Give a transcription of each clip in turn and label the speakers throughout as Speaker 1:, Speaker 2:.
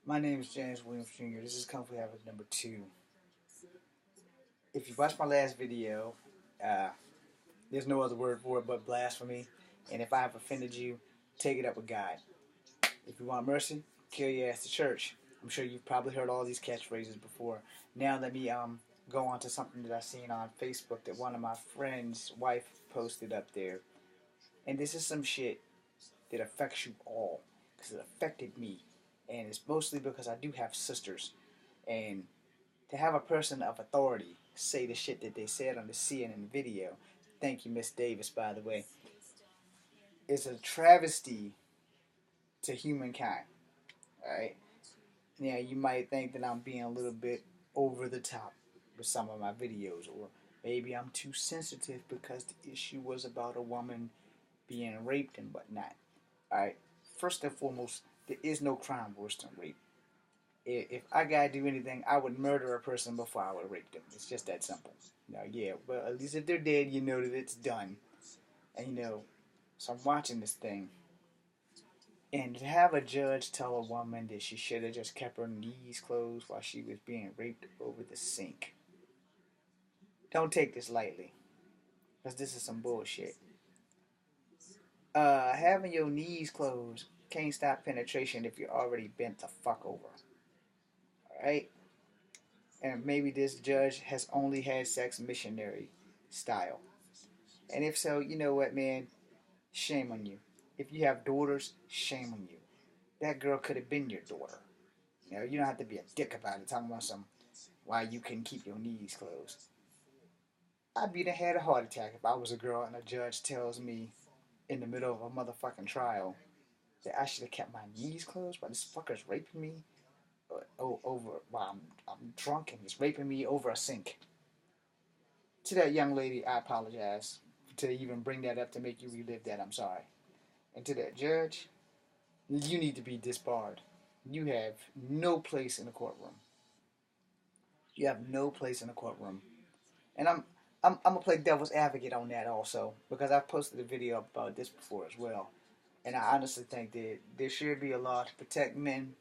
Speaker 1: My name is James Williams Jr. This is Kung Fu Habit number 2. If you watched my last video, uh, there's no other word for it but blasphemy. And if I have offended you, take it up with God. If you want mercy, kill your ass to church. I'm sure you've probably heard all these catchphrases before. Now let me go on to something that I seen on Facebook that one of my friends' wife posted up there. And this is some shit that affects you all because it affected me. And it's mostly because I do have sisters. And to have a person of authority say the shit that they said on the CNN video, thank you, Miss Davis, by the way, is a travesty to humankind. Alright? Now, you might think that I'm being a little bit over the top with some of my videos, or maybe I'm too sensitive because the issue was about a woman being raped and whatnot. Alright? First and foremost, there is no crime worse than rape. If I gotta do anything, I would murder a person before I would rape them. It's just that simple. Yeah, well, at least if they're dead, you know that it's done. And so I'm watching this thing, and to have a judge tell a woman that she should have just kept her knees closed while she was being raped over the sink. Don't take this lightly, because this is some bullshit. Having your knees closed can't stop penetration if you're already bent the fuck over. Alright? And maybe this judge has only had sex missionary style. And if so, you know what, man? Shame on you. If you have daughters, shame on you. That girl could have been your daughter. You don't have to be a dick about it, talking about some why you couldn't keep your knees closed. I'd be had a heart attack if I was a girl and a judge tells me in the middle of a motherfucking trial that I should have kept my knees closed while this fucker's raping me over while I'm drunk and he's raping me over a sink. To that young lady, I apologize to even bring that up to make you relive that. I'm sorry. And to that judge, you need to be disbarred. You have no place in the courtroom. You have no place in the courtroom. And I'm gonna play devil's advocate on that also because I've posted a video about this before as well. And I honestly think that there should be a law to protect men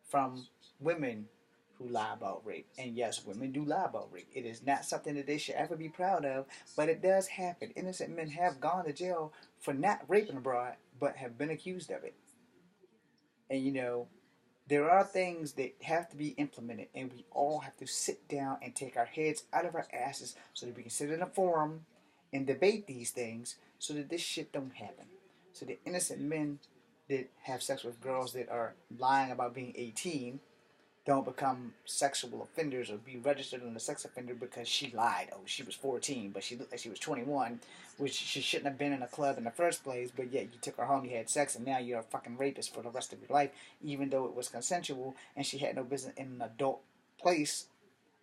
Speaker 1: from women who lie about rape. And yes, women do lie about rape. It is not something that they should ever be proud of, but it does happen. Innocent men have gone to jail for not raping a bride, but have been accused of it. And there are things that have to be implemented, and we all have to sit down and take our heads out of our asses so that we can sit in a forum and debate these things so that this shit don't happen. So the innocent men that have sex with girls that are lying about being 18 don't become sexual offenders or be registered as a sex offender because she lied. Oh, she was 14, but she looked like she was 21, which she shouldn't have been in a club in the first place, but yet you took her home, you had sex, and now you're a fucking rapist for the rest of your life, even though it was consensual and she had no business in an adult place.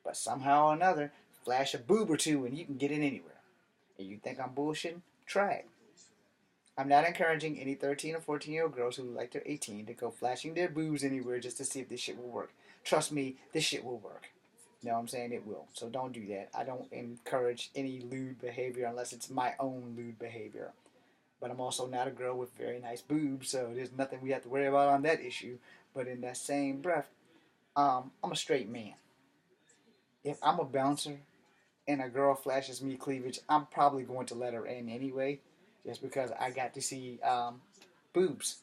Speaker 1: But somehow or another, flash a boob or two and you can get in anywhere. And you think I'm bullshitting? Try it. I'm not encouraging any 13 or 14-year-old girls who like they're 18 to go flashing their boobs anywhere just to see if this shit will work. Trust me, this shit will work. You know what I'm saying? It will. So don't do that. I don't encourage any lewd behavior unless it's my own lewd behavior. But I'm also not a girl with very nice boobs, so there's nothing we have to worry about on that issue. But in that same breath, I'm a straight man. If I'm a bouncer and a girl flashes me cleavage, I'm probably going to let her in anyway, just because I got to see boobs.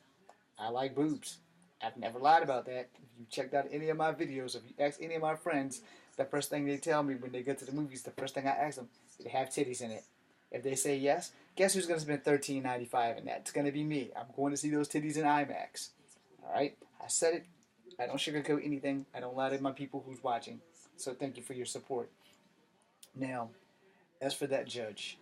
Speaker 1: I like boobs. I've never lied about that. If you checked out any of my videos, if you ask any of my friends, the first thing they tell me when they go to the movies, the first thing I ask them, do they have titties in it? If they say yes, guess who's going to spend $13.95 in that? It's going to be me. I'm going to see those titties in IMAX. All right? I said it. I don't sugarcoat anything. I don't lie to my people who's watching. So thank you for your support. Now, as for that judge,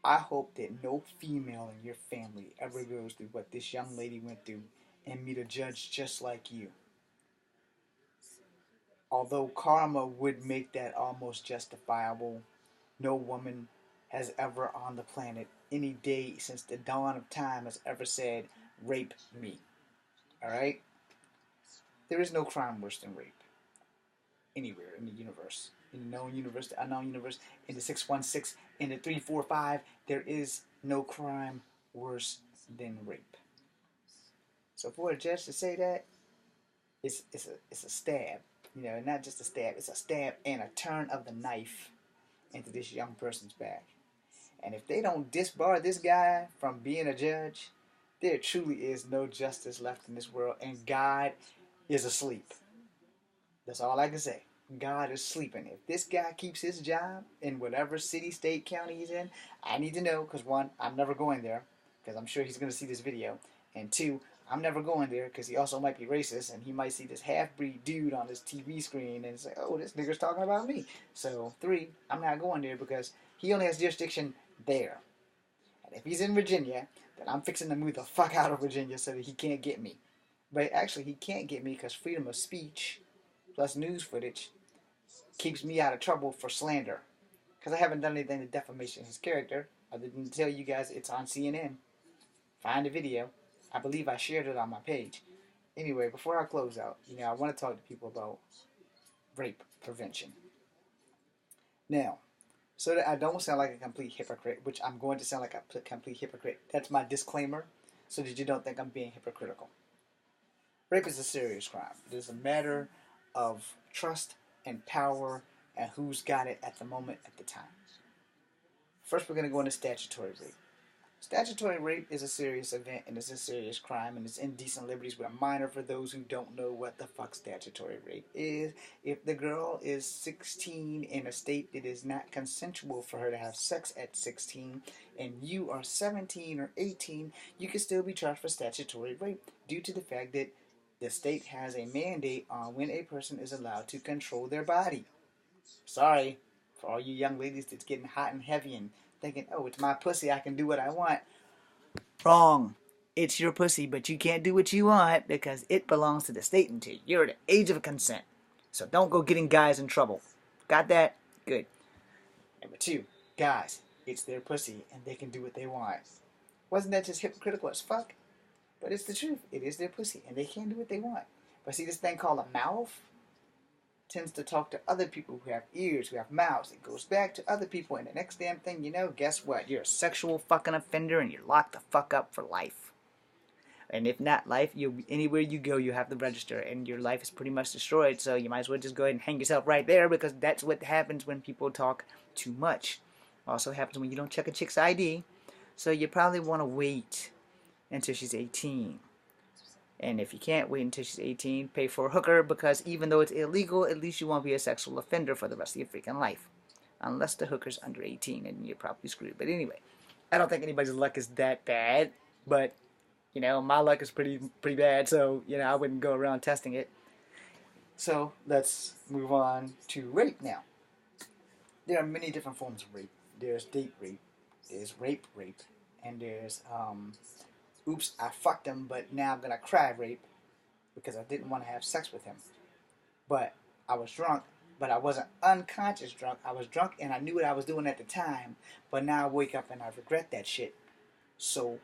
Speaker 1: I hope that no female in your family ever goes through what this young lady went through and meet a judge just like you. Although karma would make that almost justifiable, no woman has ever on the planet any day since the dawn of time has ever said, rape me. Alright? There is no crime worse than rape. Anywhere in the universe. In the known universe, the unknown universe, in the 616, in the 345, there is no crime worse than rape. So for a judge to say that, it's a stab, you know, not just a stab. It's a stab and a turn of the knife into this young person's back. And if they don't disbar this guy from being a judge, there truly is no justice left in this world, and God is asleep. That's all I can say. God is sleeping. If this guy keeps his job in whatever city, state, county he's in, I need to know because one, I'm never going there because I'm sure he's going to see this video, and two, I'm never going there because he also might be racist and he might see this half-breed dude on his TV screen and say, "Oh, this nigger's talking about me." So three, I'm not going there because he only has jurisdiction there. And if he's in Virginia, then I'm fixing to move the fuck out of Virginia so that he can't get me. But actually, he can't get me because freedom of speech plus news footage keeps me out of trouble for slander. Because I haven't done anything to defamation his character, other than to tell you guys it's on CNN. Find the video. I believe I shared it on my page. Anyway, before I close out, I want to talk to people about rape prevention. Now, so that I don't sound like a complete hypocrite, which I'm going to sound like a complete hypocrite. That's my disclaimer, so that you don't think I'm being hypocritical. Rape is a serious crime. It is a matter of trust and power and who's got it at the moment at the time. First, we're going to go into statutory rape. Statutory rape is a serious event and it's a serious crime and it's indecent liberties with a minor for those who don't know what the fuck statutory rape is. If the girl is 16 in a state that is not consensual for her to have sex at 16 and you are 17 or 18, you can still be charged for statutory rape due to the fact that the state has a mandate on when a person is allowed to control their body. Sorry for all you young ladies that's getting hot and heavy and thinking, "Oh, it's my pussy, I can do what I want." Wrong. It's your pussy, but you can't do what you want because it belongs to the state until you're at the age of consent. So don't go getting guys in trouble. Got that? Good. Number two, guys, it's their pussy and they can do what they want. Wasn't that just hypocritical as fuck? But it's the truth. It is their pussy and they can do what they want. But see this thing called a mouth tends to talk to other people who have ears, who have mouths. It goes back to other people, and the next damn thing you know, guess what? You're a sexual fucking offender, and you're locked the fuck up for life. And if not life, anywhere you go, you have to register, and your life is pretty much destroyed. So you might as well just go ahead and hang yourself right there, because that's what happens when people talk too much. Also happens when you don't check a chick's ID. So you probably want to wait until she's 18. And if you can't wait until she's 18, pay for a hooker, because even though it's illegal, at least you won't be a sexual offender for the rest of your freaking life. Unless the hooker's under 18, and you're probably screwed. But anyway, I don't think anybody's luck is that bad. But, my luck is pretty bad, so, I wouldn't go around testing it. So, let's move on to rape now. There are many different forms of rape. There's date rape, there's rape, and there's, oops, I fucked him, but now I'm going to cry rape because I didn't want to have sex with him. But I was drunk, but I wasn't unconscious drunk. I was drunk and I knew what I was doing at the time, but now I wake up and I regret that shit. So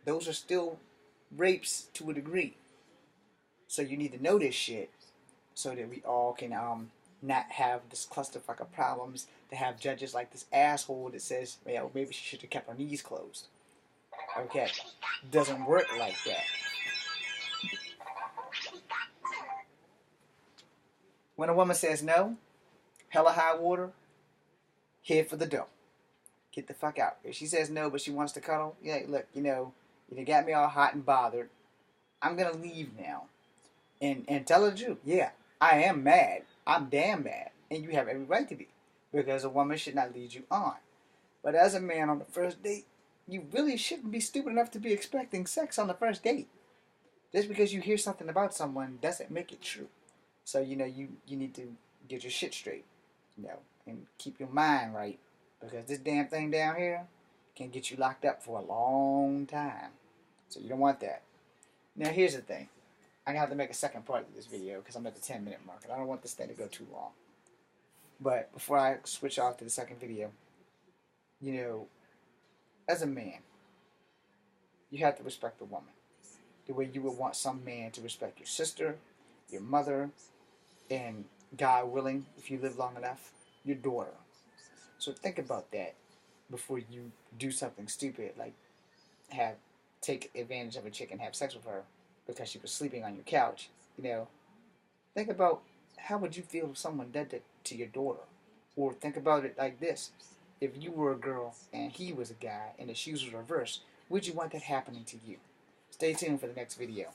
Speaker 1: those are still rapes to a degree. So you need to know this shit so that we all can not have this clusterfuck of problems to have judges like this asshole that says, well, maybe she should have kept her knees closed. Okay, doesn't work like that. When a woman says no, hella high water, head for the door. Get the fuck out. If she says no, but she wants to cuddle, yeah, look, you got me all hot and bothered. I'm gonna leave now, and tell her the truth. Yeah, I am mad. I'm damn mad, and you have every right to be, because a woman should not lead you on. But as a man on the first date, you really shouldn't be stupid enough to be expecting sex on the first date. Just because you hear something about someone doesn't make it true. So, you need to get your shit straight, and keep your mind right. Because this damn thing down here can get you locked up for a long time. So you don't want that. Now, here's the thing. I'm going to have to make a second part of this video because I'm at the 10-minute mark. And I don't want this thing to go too long. But before I switch off to the second video, as a man, you have to respect the woman the way you would want some man to respect your sister, your mother, and, God willing, if you live long enough, your daughter. So think about that before you do something stupid like take advantage of a chick and have sex with her because she was sleeping on your couch You know, think about how would you feel if someone did that to your daughter? Or think about it like this. If you were a girl and he was a guy and the shoes were reversed, would you want that happening to you? Stay tuned for the next video.